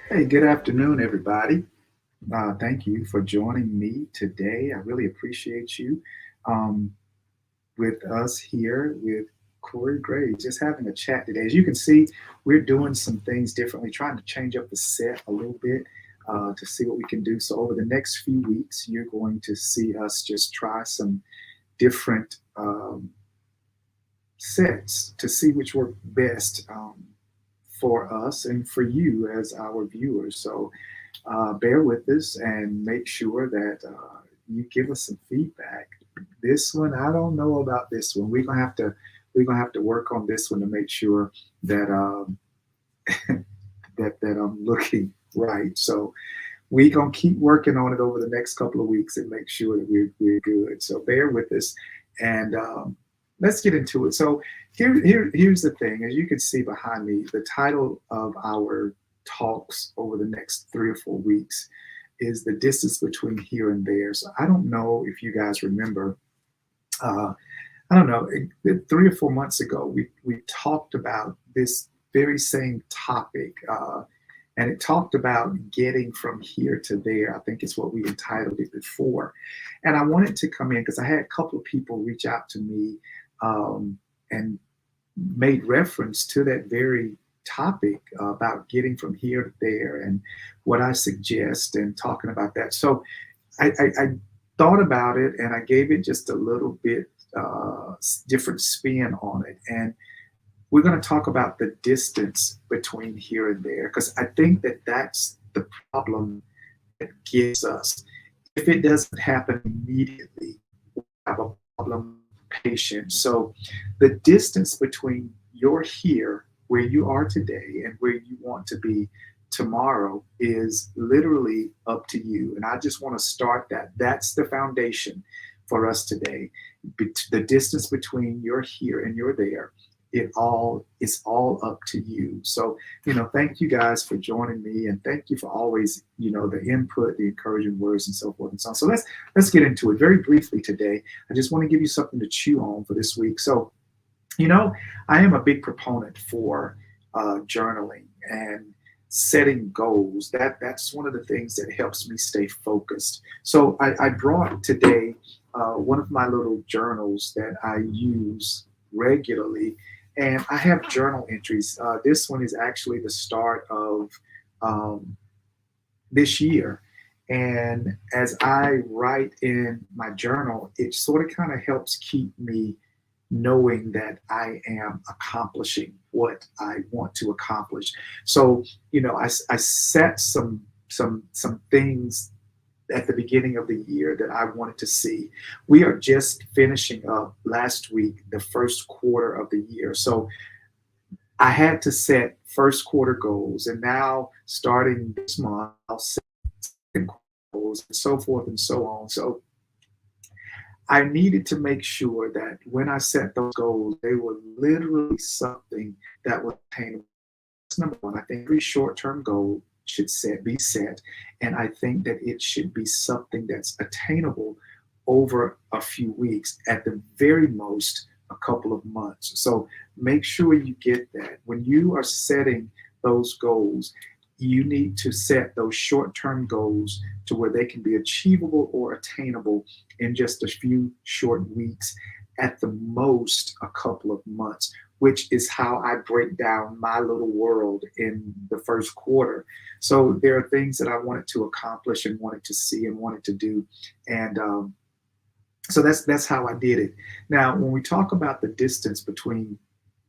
Hey, good afternoon, everybody. Thank you for joining me today. I really appreciate you um, with us here with Corey Gray, just having a chat today. As you can see, we're doing some things differently, trying to change up the set a little bit to see what we can do. So, over the next few weeks, you're going to see us just try some different sets to see which work best for us and for you as our viewers. So, bear with us and make sure that you give us some feedback. This one, I don't know about this one. We're gonna have to work on this one to make sure that that I'm looking right. So we're gonna keep working on it over the next couple of weeks and make sure that we're good. So bear with us and let's get into it. So here's the thing. As you can see behind me, the title of our talks over the next 3 or 4 weeks is the distance between here and there. So I don't know if you guys remember. Uh, I don't know. 3 or 4 months ago, we talked about this very same topic, and it talked about getting from here to there. I think it's what we entitled it before, and I wanted to come in because I had a couple of people reach out to me and made reference to that very topic about getting from here to there and what I suggest and talking about that. So I thought about it and I gave it just a little bit different spin on it. And we're going to talk about the distance between here and there because I think that that's the problem that gets us. If it doesn't happen immediately, we have a problem with patience. So the distance between you're here, where you are today, and where you want to be tomorrow is literally up to you. And I just want to start that. That's the foundation for us today. The distance between you're here and you're there, it's all up to you. So, thank you guys for joining me and thank you for always, the input, the encouraging words and so forth and so on. So let's get into it very briefly today. I just want to give you something to chew on for this week. So, you know, I am a big proponent for journaling and setting goals. That's one of the things that helps me stay focused. So I brought today one of my little journals that I use regularly, and I have journal entries. This one is actually the start of um, this year. And as I write in my journal, it sort of kind of helps keep me knowing that I am accomplishing what I want to accomplish. So, I set some things at the beginning of the year that I wanted to see. We are just finishing up last week the first quarter of the year. So I had to set first quarter goals, and now starting this month, I'll set second goals and so forth and so on. So I needed to make sure that when I set those goals, they were literally something that was attainable. That's number one. I think every short-term goal should be set, and I think that it should be something that's attainable over a few weeks, at the very most, a couple of months. So make sure you get that. When you are setting those goals, you need to set those short-term goals to where they can be achievable or attainable in just a few short weeks, at the most a couple of months, which is how I break down my little world in the first quarter. So there are things that I wanted to accomplish and wanted to see and wanted to do, and so that's how I did it. Now, when we talk about the distance between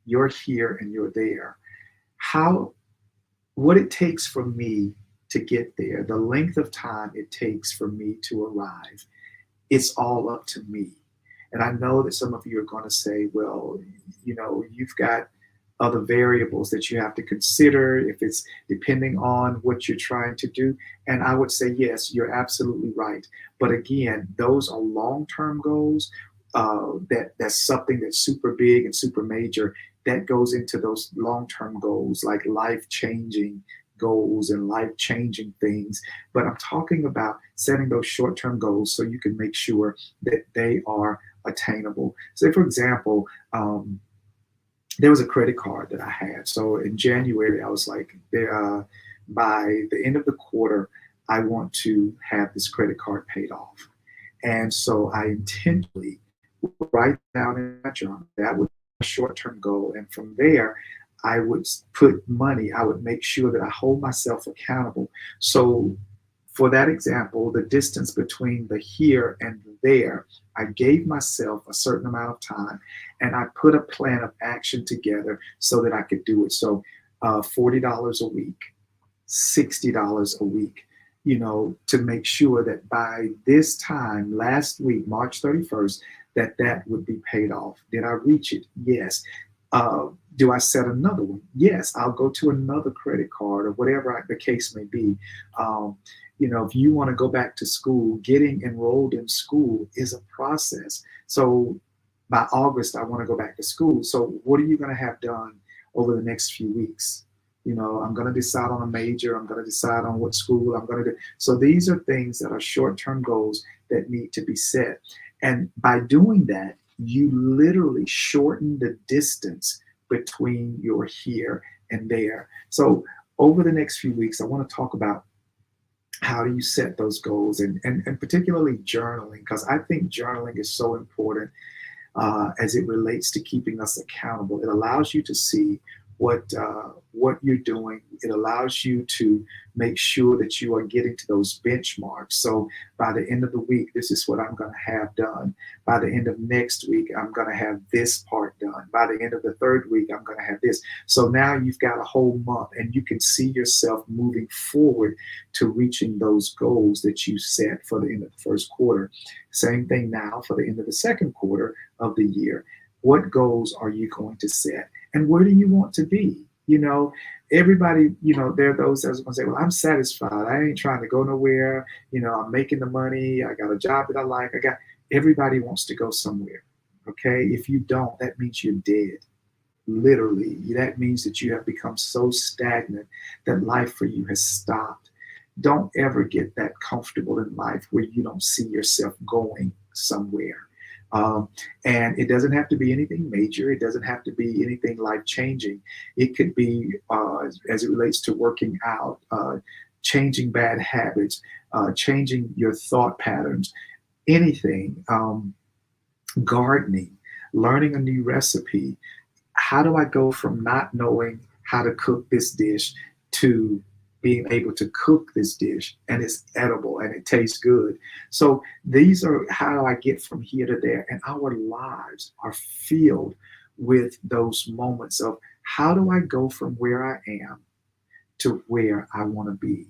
you're here and you're there, how what it takes for me to get there, the length of time it takes for me to arrive, it's all up to me. And I know that some of you are going to say, well, you've got other variables that you have to consider if it's depending on what you're trying to do. And I would say, yes, you're absolutely right. But again, those are long term goals. That's something that's super big and super major that goes into those long term goals, like life changing goals and life changing things. But I'm talking about setting those short term goals so you can make sure that they are attainable. Say, for example, there was a credit card that I had. So in January, I was like, by the end of the quarter, I want to have this credit card paid off. And so I intentionally write down in my journal. That would be a short-term goal. And from there, I would put money, I would make sure that I hold myself accountable. So for that example, the distance between the here and the there, I gave myself a certain amount of time and I put a plan of action together so that I could do it. So $40 a week, $60 a week, to make sure that by this time last week, March 31st, that would be paid off. Did I reach it? Yes. Do I set another one? Yes. I'll go to another credit card or whatever the case may be. If you want to go back to school, getting enrolled in school is a process. So by August, I want to go back to school. So what are you going to have done over the next few weeks? I'm going to decide on a major. I'm going to decide on what school I'm going to do. So these are things that are short-term goals that need to be set. And by doing that, you literally shorten the distance between your here and there. So over the next few weeks, I want to talk about how do you set those goals and particularly journaling, because I think journaling is so important as it relates to keeping us accountable. It allows you to see what you're doing. It allows you to make sure that you are getting to those benchmarks. So by the end of the week, this is what I'm going to have done. By the end of next week, I'm going to have this part done. By the end of the third week, I'm going to have this. So now you've got a whole month and you can see yourself moving forward to reaching those goals that you set for the end of the first quarter. Same thing now for the end of the second quarter of the year. What goals are you going to set? And where do you want to be? Everybody, there are those that's going to say, well, I'm satisfied. I ain't trying to go nowhere. I'm making the money. I got a job that I like. Everybody wants to go somewhere. Okay. If you don't, that means you're dead. Literally. That means that you have become so stagnant that life for you has stopped. Don't ever get that comfortable in life where you don't see yourself going somewhere. And it doesn't have to be anything major. It doesn't have to be anything life-changing. It could be, as it relates to working out, changing bad habits, changing your thought patterns, anything, gardening, learning a new recipe. How do I go from not knowing how to cook this dish to being able to cook this dish and it's edible and it tastes good? So these are how do I get from here to there. And our lives are filled with those moments of how do I go from where I am to where I want to be.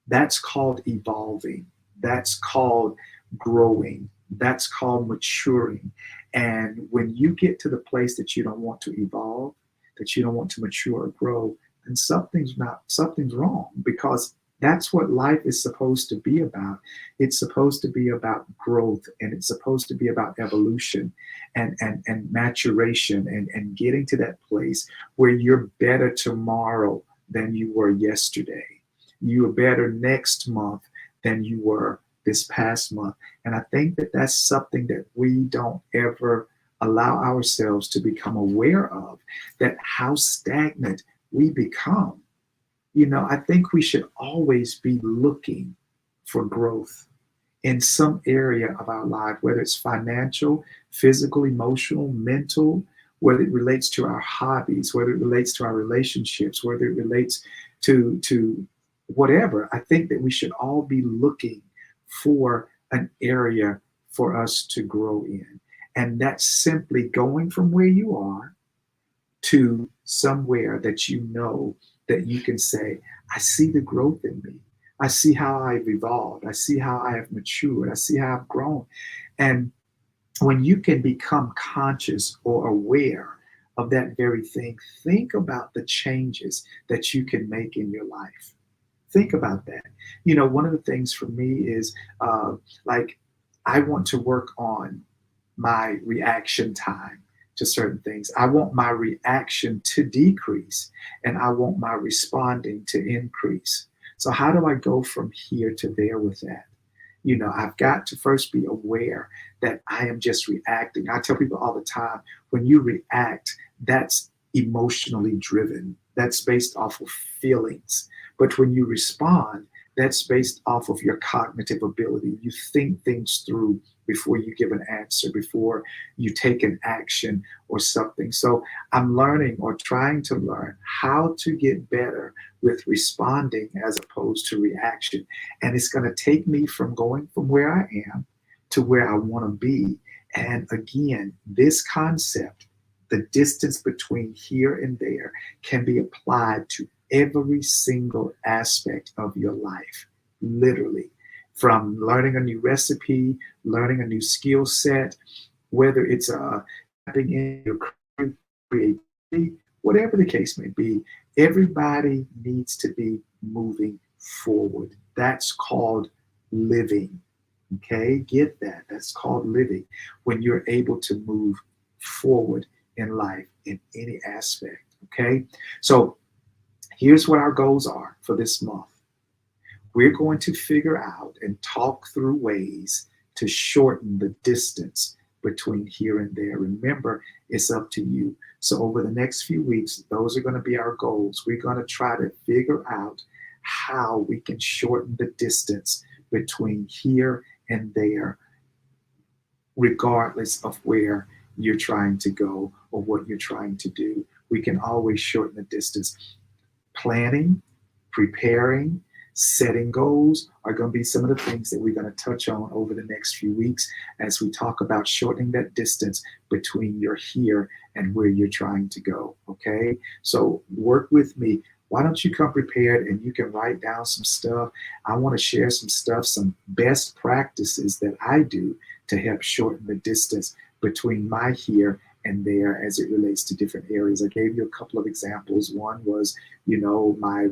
That's called evolving. That's called growing. That's called maturing. And when you get to the place that you don't want to evolve, that you don't want to mature or grow, then something's wrong, because that's what life is supposed to be about. It's supposed to be about growth, and it's supposed to be about evolution and maturation and getting to that place where you're better tomorrow than you were yesterday. You are better next month than you were this past month. And I think that that's something that we don't ever allow ourselves to become aware of, that how stagnant we become. I think we should always be looking for growth in some area of our life, whether it's financial, physical, emotional, mental, whether it relates to our hobbies, whether it relates to our relationships, whether it relates to whatever. I think that we should all be looking for an area for us to grow in. And that's simply going from where you are to somewhere that that you can say, I see the growth in me. I see how I've evolved. I see how I have matured. I see how I've grown. And when you can become conscious or aware of that very thing, think about the changes that you can make in your life. Think about that. One of the things for me is I want to work on my reaction time to certain things. I want my reaction to decrease, and I want my responding to increase. So how do I go from here to there with that? I've got to first be aware that I am just reacting. I tell people all the time, when you react, that's emotionally driven. That's based off of feelings. But when you respond, that's based off of your cognitive ability. You think things through before you give an answer, before you take an action or something. So I'm learning or trying to learn how to get better with responding as opposed to reaction. And it's going to take me from going from where I am to where I want to be. And again, this concept, the distance between here and there, can be applied to every single aspect of your life, literally, from learning a new recipe, learning a new skill set, whether it's tapping in your creativity, whatever the case may be. Everybody needs to be moving forward. That's called living. Okay, get that. That's called living, when you're able to move forward in life in any aspect. Okay, so here's what our goals are for this month. We're going to figure out and talk through ways to shorten the distance between here and there. Remember, it's up to you. So over the next few weeks, those are going to be our goals. We're going to try to figure out how we can shorten the distance between here and there, regardless of where you're trying to go or what you're trying to do. We can always shorten the distance. Planning, preparing, setting goals are going to be some of the things that we're going to touch on over the next few weeks as we talk about shortening that distance between your here and where you're trying to go. Okay, so work with me. Why don't you come prepared and you can write down some stuff? I want to share some stuff, some best practices that I do to help shorten the distance between my here and there as it relates to different areas. I gave you a couple of examples. One was, my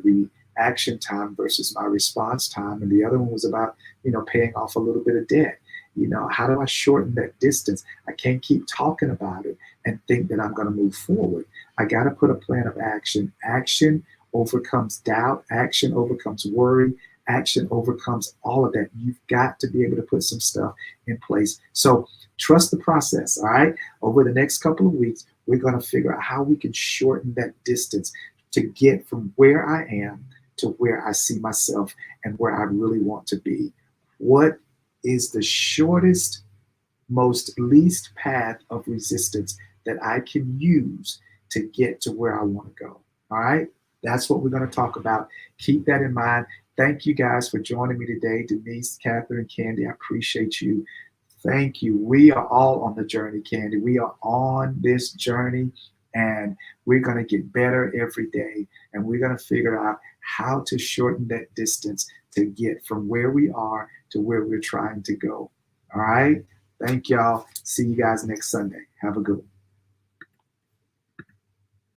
reaction time versus my response time. And the other one was about, paying off a little bit of debt. How do I shorten that distance? I can't keep talking about it and think that I'm going to move forward. I got to put a plan of action. Action overcomes doubt. Action overcomes worry. Action overcomes all of that. You've got to be able to put some stuff in place. So trust the process, all right? Over the next couple of weeks, we're going to figure out how we can shorten that distance to get from where I am to where I see myself and where I really want to be. What is the shortest, most least path of resistance that I can use to get to where I want to go? All right? That's what we're going to talk about. Keep that in mind. Thank you guys for joining me today. Denise, Catherine, Candy, I appreciate you. Thank you. We are all on the journey, Candy. We are on this journey, and we're going to get better every day. And we're going to figure out how to shorten that distance to get from where we are to where we're trying to go. All right? Thank y'all. See you guys next Sunday. Have a good one.